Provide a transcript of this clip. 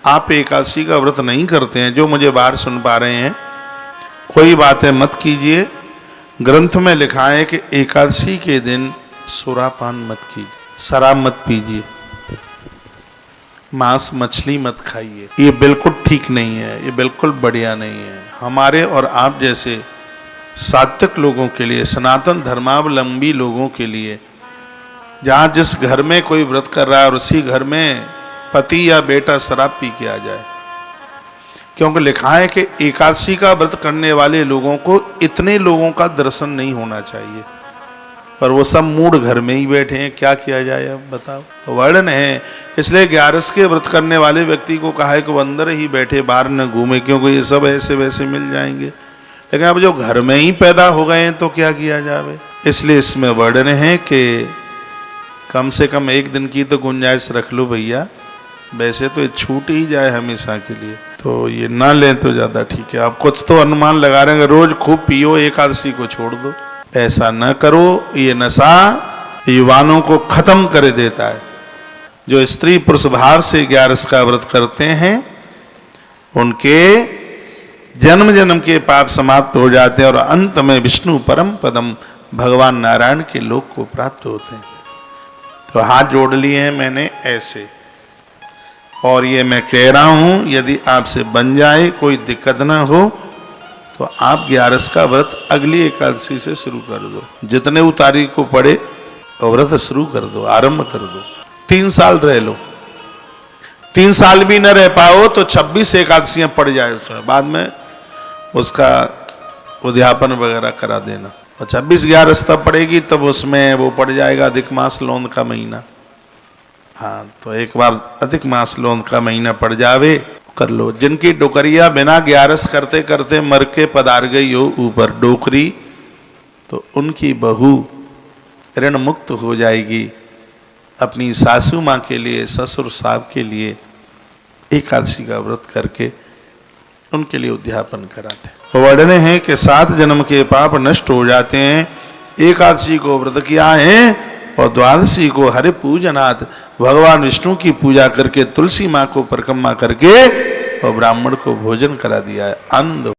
आप एकादशी का व्रत नहीं करते हैं, जो मुझे बाहर सुन पा रहे हैं, कोई बातें मत कीजिए। ग्रंथ में लिखा है कि एकादशी के दिन सुरापान मत कीजिए, शराब मत पीजिए, मांस मछली मत खाइए। ये बिल्कुल ठीक नहीं है, ये बिल्कुल बढ़िया नहीं है। हमारे और आप जैसे सात्विक लोगों के लिए, सनातन धर्मावलंबी लोगों के लिए, जहाँ जिस घर में कोई व्रत कर रहा है और उसी घर में पति या बेटा शराब पी के आ जाए, क्योंकि लिखा है कि एकादशी का व्रत करने वाले लोगों को इतने लोगों का दर्शन नहीं होना चाहिए, और वो सब मूड घर में ही बैठे हैं। क्या किया जाए अब बताओ, वर्णन है। इसलिए 11 के व्रत करने वाले व्यक्ति को कहा है कि वो अंदर ही बैठे, बाहर न घूमे, क्योंकि ये सब ऐसे वैसे मिल जाएंगे। लेकिन अब जो घर में ही पैदा हो गए हैं तो क्या किया जाए। इसलिए इसमें वर्णन है कि कम से कम एक दिन की तो गुंजाइश रख लो भैया, वैसे तो ये छूट ही जाए हमेशा के लिए, तो ये ना लें तो ज़्यादा ठीक है। आप कुछ तो अनुमान लगा रहे हैं, रोज खूब पियो, एकादशी को छोड़ दो, ऐसा न करो। ये नशा युवानों को खत्म कर देता है। जो स्त्री पुरुष भाव से 11 का व्रत करते हैं, उनके जन्म जन्म के पाप समाप्त हो जाते हैं और अंत में विष्णु परम पदम भगवान नारायण के लोक को प्राप्त होते हैं। तो हाथ जोड़ लिए हैं मैंने ऐसे, और ये मैं कह रहा हूं, यदि आपसे बन जाए, कोई दिक्कत ना हो, तो आप 11 का व्रत अगली एकादशी से शुरू कर दो। जितने तारीख को पड़े व्रत शुरू कर दो, आरंभ कर दो। 3 साल रह लो, 3 साल भी न रह पाओ तो 26 एकादशियां पड़ जाए, उसमें बाद में उसका उद्यापन वगैरह करा देना। और 26-11 तब पड़ेगी, तब उसमें वो पड़ जाएगा अधिक मास लोन का महीना। हाँ, तो एक बार अधिक मास लोन का महीना पड़ जावे, कर लो। जिनकी डोकरिया बिना 11 करते करते मर के पधार गई हो ऊपर डोकरी, तो उनकी बहू ऋण मुक्त हो जाएगी। अपनी सासू माँ के लिए, ससुर साहब के लिए एकादशी का व्रत करके उनके लिए उद्यापन कराते। वर्णन है कि 7 जन्म के पाप नष्ट हो जाते हैं। एकादशी को व्रत किया है और द्वादशी को हरि पूजनाथ भगवान विष्णु की पूजा करके, तुलसी माँ को परिक्रमा करके और ब्राह्मण को भोजन करा दिया है। अंध